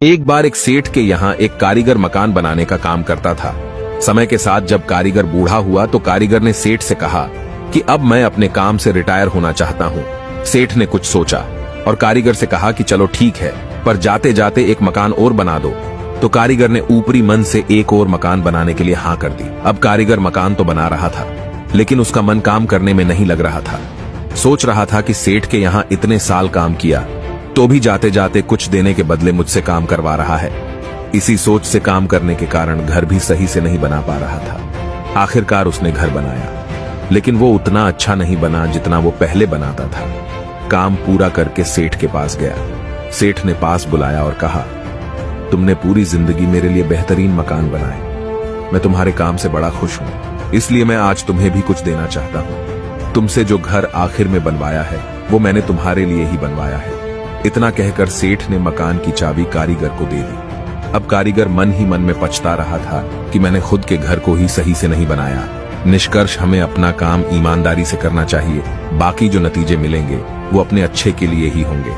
एक बार एक सेठ के यहाँ एक कारीगर मकान बनाने का काम करता था। समय के साथ जब कारीगर बूढ़ा हुआ तो कारीगर ने सेठ से कहा कि अब मैं अपने काम से रिटायर होना चाहता हूँ। सेठ ने कुछ सोचा और कारीगर से कहा कि चलो ठीक है, पर जाते जाते एक मकान और बना दो। तो कारीगर ने ऊपरी मन से एक और मकान बनाने के लिए हाँ कर दी। अब कारीगर मकान तो बना रहा था, लेकिन उसका मन काम करने में नहीं लग रहा था। सोच रहा था कि सेठ के यहाँ इतने साल काम किया तो भी जाते जाते कुछ देने के बदले मुझसे काम करवा रहा है। इसी सोच से काम करने के कारण घर भी सही से नहीं बना पा रहा था। आखिरकार उसने घर बनाया, लेकिन वो उतना अच्छा नहीं बना जितना वो पहले बनाता था। काम पूरा करके सेठ के पास गया। सेठ ने पास बुलाया और कहा, तुमने पूरी जिंदगी मेरे लिए बेहतरीन मकान बनाए। मैं तुम्हारे काम से बड़ा खुश हूं, इसलिए मैं आज तुम्हें भी कुछ देना चाहता हूं। तुमसे जो घर आखिर में बनवाया है वो मैंने तुम्हारे लिए ही बनवाया है। इतना कहकर सेठ ने मकान की चाबी कारीगर को दे दी। अब कारीगर मन ही मन में पछता रहा था कि मैंने खुद के घर को ही सही से नहीं बनाया। निष्कर्ष, हमें अपना काम ईमानदारी से करना चाहिए। बाकी जो नतीजे मिलेंगे वो अपने अच्छे के लिए ही होंगे।